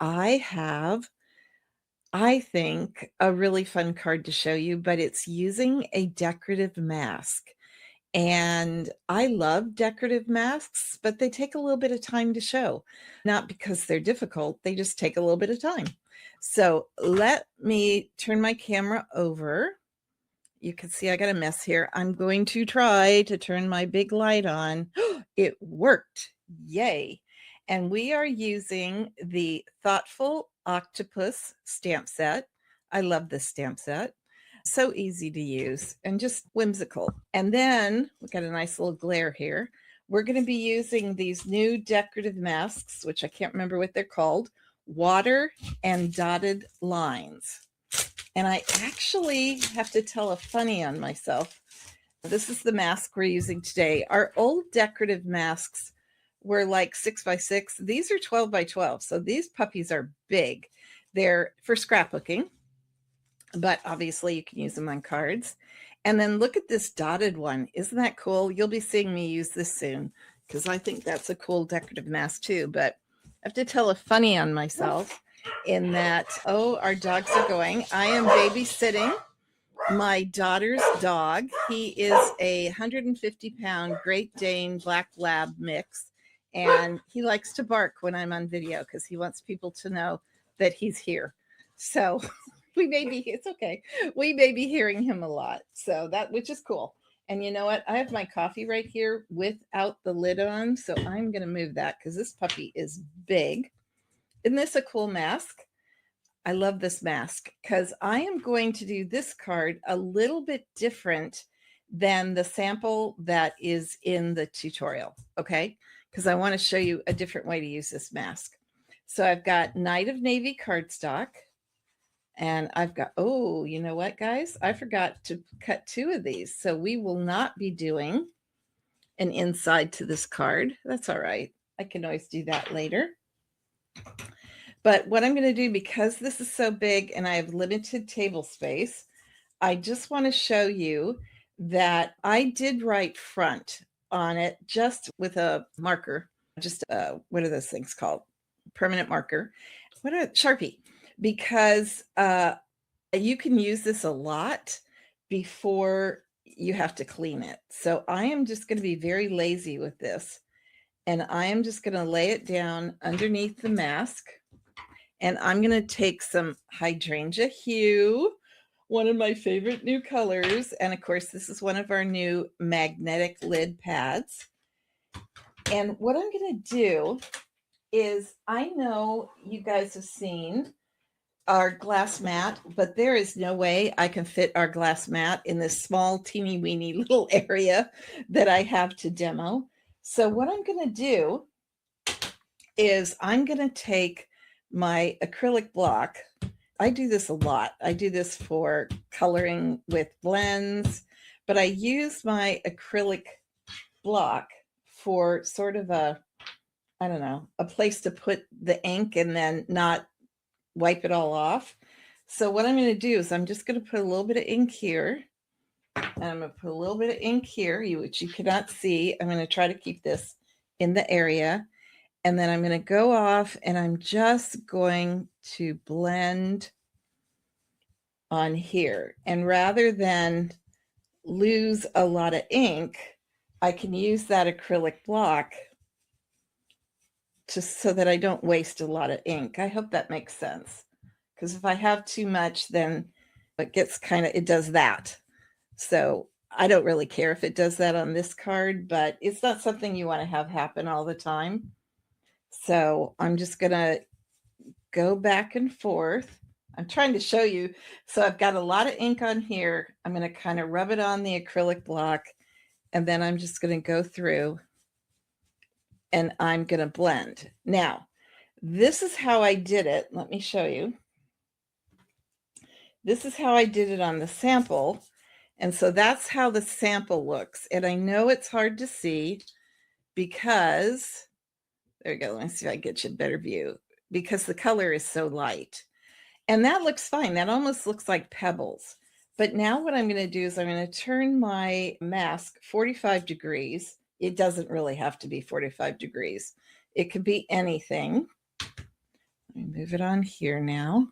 I have, I think, a really fun card to show you, but it's using a decorative mask. And I love decorative masks, but they take a little bit of time to show. Not because they're difficult, they just take a little bit of time. So let me turn my camera over. You can see I got a mess here. I'm going to try to turn my big light on. It worked. Yay. And we are using the Thoughtful Octopus Stamp Set. I love this stamp set. So easy to use and just whimsical. And then we got a nice little glare here. We're going to be using these new decorative masks, which I can't remember what they're called, water and dotted lines. And I actually have to tell a funny on myself. This is the mask we're using today. Our old decorative masks were like 6x6. These are 12x12. So these puppies are big. They're for scrapbooking, but obviously you can use them on cards. And then look at this dotted one. Isn't that cool? You'll be seeing me use this soon because I think that's a cool decorative mask too. But I have to tell a funny on myself in that, oh, our dogs are going. I am babysitting my daughter's dog. He is a 150-pound Great Dane Black Lab mix, and he likes to bark when I'm on video because he wants people to know that he's here. So it's okay. We may be hearing him a lot. So which is cool. And you know what? I have my coffee right here without the lid on. So I'm going to move that because this puppy is big. Isn't this a cool mask? I love this mask because I am going to do this card a little bit different than the sample that is in the tutorial, okay? Because I want to show you a different way to use this mask. So I've got Night of Navy cardstock, and I've got, oh, you know what, guys? I forgot to cut 2 of these, so we will not be doing an inside to this card. That's all right. I can always do that later. But what I'm going to do, because this is so big and I have limited table space, I just want to show you that I did write front on it just with a marker, just what are those things called? Permanent marker. Sharpie, because you can use this a lot before you have to clean it. So I am just going to be very lazy with this, and I am just going to lay it down underneath the mask. And I'm going to take some Hydrangea Hue, one of my favorite new colors. And of course, this is one of our new magnetic lid pads. And what I'm going to do is, I know you guys have seen our glass mat, but there is no way I can fit our glass mat in this small, teeny weeny little area that I have to demo. So what I'm going to do is I'm going to take my acrylic block. I do this a lot. I do this for coloring with blends, but I use my acrylic block for sort of a place to put the ink and then not wipe it all off. So what I'm going to do is I'm just going to put a little bit of ink here, and I'm going to put a little bit of ink here, which you cannot see. I'm going to try to keep this in the area. And then I'm going to go off and I'm just going to blend on here. And rather than lose a lot of ink, I can use that acrylic block just so that I don't waste a lot of ink. I hope that makes sense. Because if I have too much, then it gets it does that. So I don't really care if it does that on this card, but it's not something you want to have happen all the time. So I'm just going to go back and forth. I'm trying to show you. So I've got a lot of ink on here. I'm going to kind of rub it on the acrylic block, and then I'm just going to go through and I'm going to blend. Now, this is how I did it. Let me show you. This is how I did it on the sample. And so that's how the sample looks. And I know it's hard to see because, there we go. Let me see if I can get you a better view, because the color is so light. And that looks fine. That almost looks like pebbles. But now what I'm going to do is I'm going to turn my mask 45 degrees. It doesn't really have to be 45 degrees. It could be anything. Let Let me move it on here now.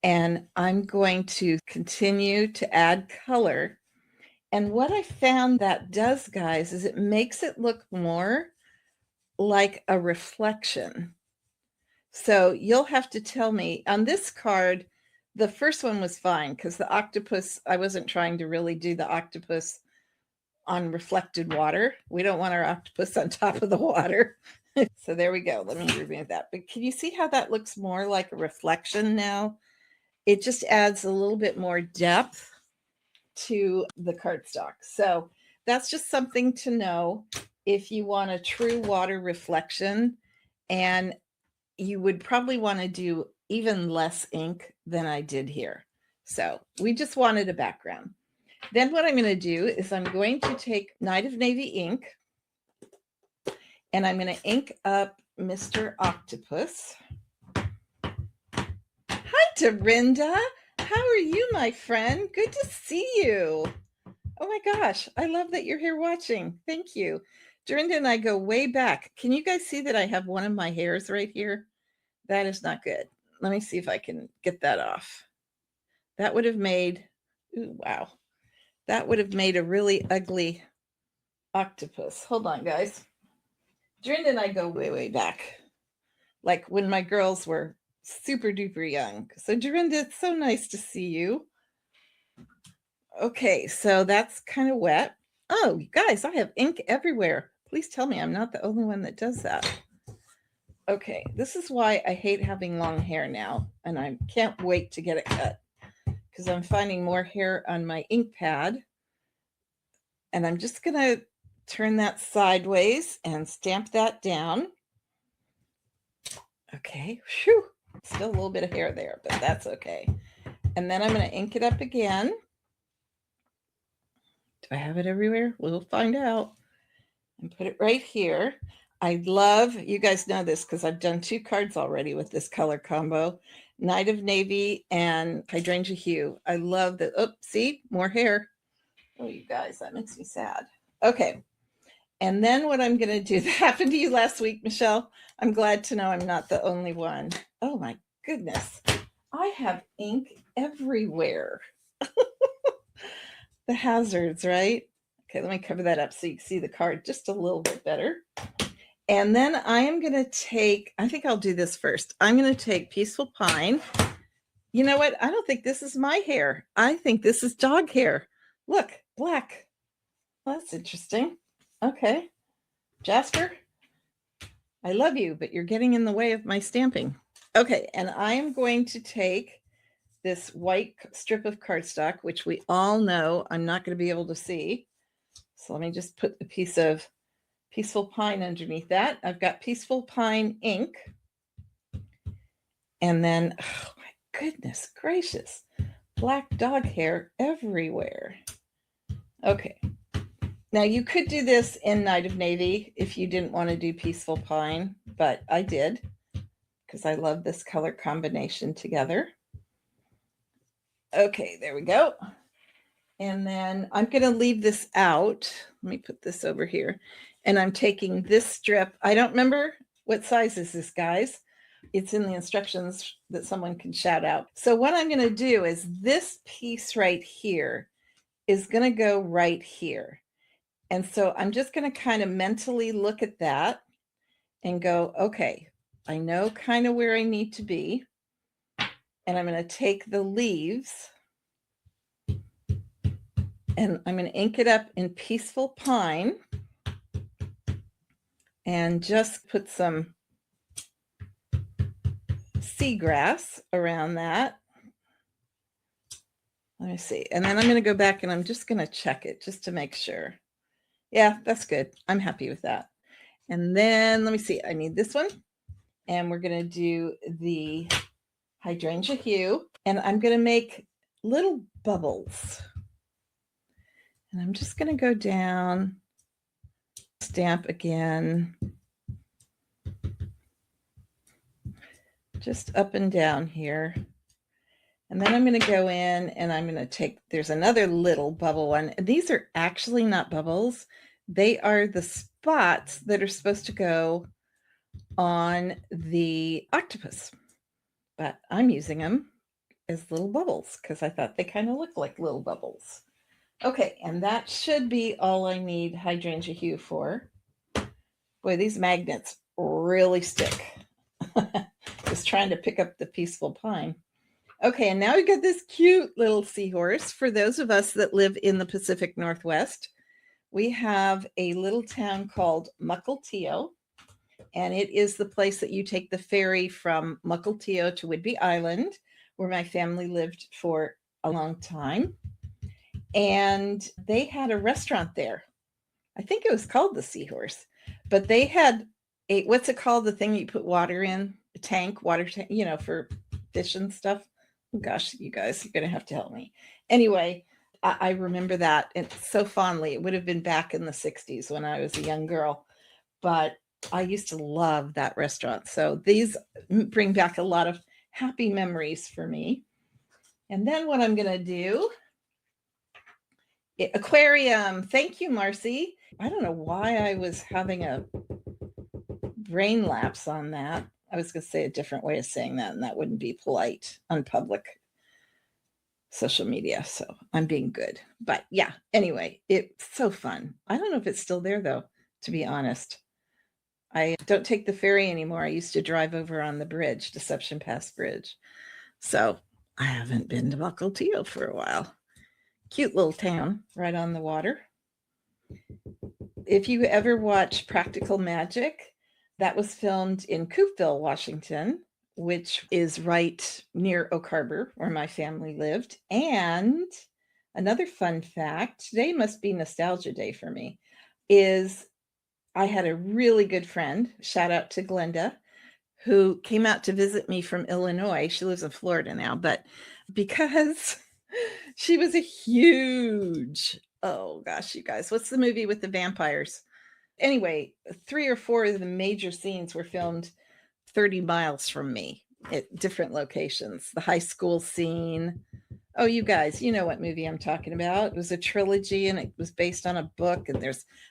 And I'm going to continue to add color. And what I found that does, guys, is it makes it look more like a reflection. So you'll have to tell me on this card, the first one was fine because the octopus, I wasn't trying to really do the octopus on reflected water. We don't want our octopus on top of the water. So there we go. Let me remove that. But can you see how that looks more like a reflection now? It just adds a little bit more depth to the cardstock. So that's just something to know if you want a true water reflection, and you would probably want to do even less ink than I did here. So we just wanted a background. Then what I'm going to do is I'm going to take Night of Navy ink, and I'm going to ink up Mr. Octopus. Hi, Dorinda. How are you, my friend? Good to see you. Oh my gosh, I love that you're here watching. Thank you. Dorinda and I go way back. Can you guys see that I have one of my hairs right here? That is not good. Let me see if I can get that off. That would have made, ooh, wow. That would have made a really ugly octopus. Hold on, guys. Dorinda and I go way, way back. Like when my girls were super duper young. So Dorinda, it's so nice to see you. Okay, so that's kind of wet. Oh, you guys, I have ink everywhere. Please tell me I'm not the only one that does that. Okay, this is why I hate having long hair now, and I can't wait to get it cut because I'm finding more hair on my ink pad. And I'm just going to turn that sideways and stamp that down. Okay, whew. Still a little bit of hair there, but that's okay. And then I'm going to ink it up again. Do I have it everywhere? We'll find out. And put it right here. I love, you guys know this because I've done 2 cards already with this color combo, Night of Navy and Hydrangea Hue. I love that. Oh, see, more hair. Oh, you guys, that makes me sad. Okay. And then what I'm going to do, that happened to you last week, Michelle. I'm glad to know I'm not the only one. Oh my goodness. I have ink everywhere. The hazards, right? Okay, let me cover that up so you can see the card just a little bit better. And then I am going to take, I think I'll do this first. I'm going to take Peaceful Pine. You know what? I don't think this is my hair. I think this is dog hair. Look, black. Well, that's interesting. Okay. Jasper, I love you, but you're getting in the way of my stamping. Okay, and I am going to take this white strip of cardstock, which we all know I'm not going to be able to see. So let me just put a piece of Peaceful Pine underneath that. I've got Peaceful Pine ink. And then, oh my goodness gracious, black dog hair everywhere. Okay. Now you could do this in Night of Navy if you didn't want to do Peaceful Pine, but I did because I love this color combination together. Okay, there we go. And then I'm going to leave this out. Let me put this over here. And I'm taking this strip. I don't remember what size is this, guys. It's in the instructions that someone can shout out. So what I'm going to do is this piece right here is going to go right here. And so I'm just going to kind of mentally look at that and go, okay, I know kind of where I need to be. And I'm going to take the leaves and I'm going to ink it up in Peaceful Pine and just put some seagrass around that. Let me see. And then I'm going to go back and I'm just going to check it just to make sure. Yeah, that's good. I'm happy with that. And then let me see. I need this one. And we're going to do the Hydrangea Hue. And I'm going to make little bubbles. And I'm just going to go down, stamp again, just up and down here. And then I'm going to go in and I'm going to take, there's another little bubble one. And these are actually not bubbles. They are the spots that are supposed to go on the octopus, but I'm using them as little bubbles because I thought they kind of look like little bubbles. Okay, and that should be all I need hydrangea hue for. Boy, these magnets really stick. Just trying to pick up the peaceful pine. Okay, and now we've got this cute little seahorse. For those of us that live in the Pacific Northwest, we have a little town called 𝐭𝐿𝐻, and it is the place that you take the ferry from 𝐭𝐿𝐻 to Whidbey Island, where my family lived for a long time. And they had a restaurant there. I think it was called the Seahorse, but they had a, what's it called? The thing you put water in, a tank, water tank, you know, for fish and stuff. Oh, gosh, you guys, you're going to have to help me. Anyway, I remember that and so fondly. It would have been back in the 60s when I was a young girl, but I used to love that restaurant. So these bring back a lot of happy memories for me. And then what I'm going to do, aquarium. Thank you, Marcy. I don't know why I was having a brain lapse on that. I was going to say a different way of saying that, and that wouldn't be polite on public social media. So I'm being good. But yeah, anyway, it's so fun. I don't know if it's still there, though, to be honest. I don't take the ferry anymore. I used to drive over on the bridge, Deception Pass Bridge. So I haven't been to 𝐭𝐿𝐻 for a while. Cute little town right on the water. If you ever watch Practical Magic, that was filmed in Coopeville, Washington, which is right near Oak Harbor, where my family lived. And another fun fact, today must be nostalgia day for me, is I had a really good friend, shout out to Glenda, who came out to visit me from Illinois. She lives in Florida now, but because she was a huge, oh gosh, you guys, what's the movie with the vampires? Anyway, 3 or 4 of the major scenes were filmed 30 miles from me at different locations. The high school scene. Oh, you guys, you know what movie I'm talking about. It was a trilogy and it was based on a book. And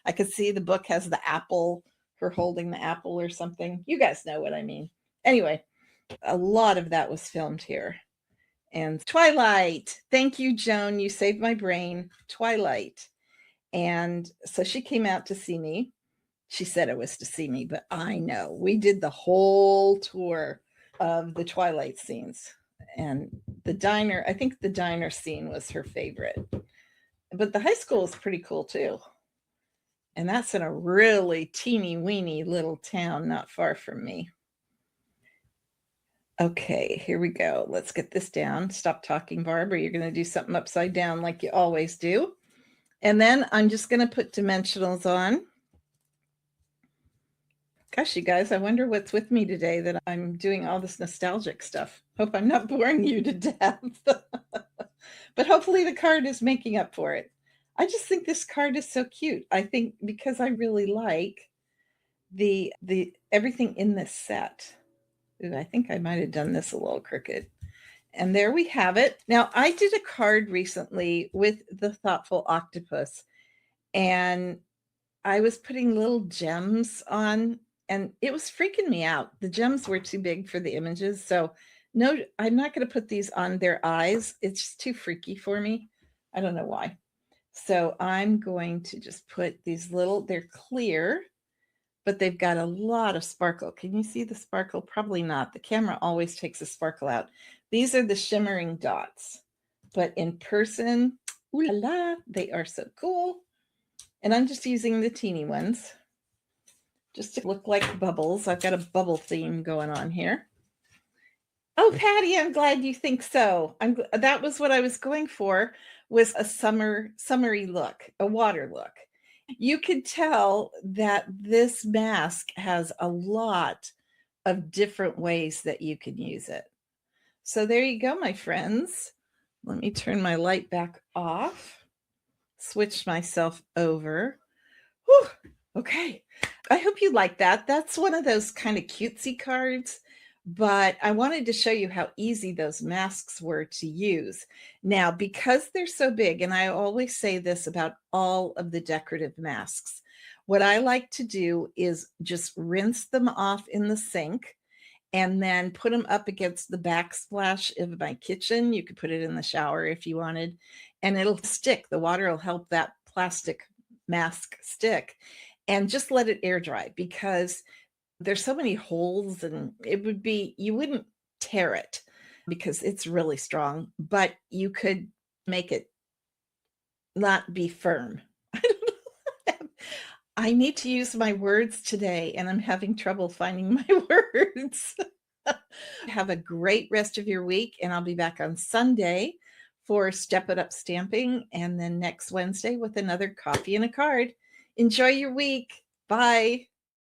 I could see the book has the apple, her holding the apple or something. You guys know what I mean. Anyway, a lot of that was filmed here. And Twilight. Thank you, Joan. You saved my brain. Twilight. And so she came out to see me. She said it was to see me, but I know we did the whole tour of the Twilight scenes. And the diner, I think the diner scene was her favorite. But the high school is pretty cool too. And that's in a really teeny weeny little town not far from me. Okay, here we go. Let's get this down. Stop talking, Barb, or you're going to do something upside down like you always do. And then I'm just going to put dimensionals on. Gosh, you guys, I wonder what's with me today that I'm doing all this nostalgic stuff. Hope I'm not boring you to death. But hopefully the card is making up for it. I just think this card is so cute. I think because I really like the everything in this set. Ooh, I think I might have done this a little crooked. And there we have it. Now, I did a card recently with the Thoughtful Octopus, and I was putting little gems on, and it was freaking me out. The gems were too big for the images. So no, I'm not going to put these on their eyes. It's just too freaky for me. I don't know why. So I'm going to just put these little, they're clear, but they've got a lot of sparkle. Can you see the sparkle? Probably not. The camera always takes the sparkle out. These are the shimmering dots, but in person, ooh la la, they are so cool. And I'm just using the teeny ones just to look like bubbles. I've got a bubble theme going on here. Oh, Patty, I'm glad you think so. That was what I was going for, was a summery look, a water look. You could tell that this mask has a lot of different ways that you can use it. So there you go, my friends. Let me turn my light back off, switch myself over. Whew, okay. I hope you like that. That's one of those kind of cutesy cards, but I wanted to show you how easy those masks were to use. Now, because they're so big, and I always say this about all of the decorative masks, What I like to do is just rinse them off in the sink and then put them up against the backsplash of my kitchen. You could put it in the shower if you wanted, and it'll stick. The water will help that plastic mask stick, and just let it air dry because there's so many holes, and you wouldn't tear it because it's really strong, but you could make it not be firm. I don't know. I need to use my words today, and I'm having trouble finding my words. Have a great rest of your week, and I'll be back on Sunday for Step It Up Stamping, and then next Wednesday with another coffee and a card. Enjoy your week. Bye.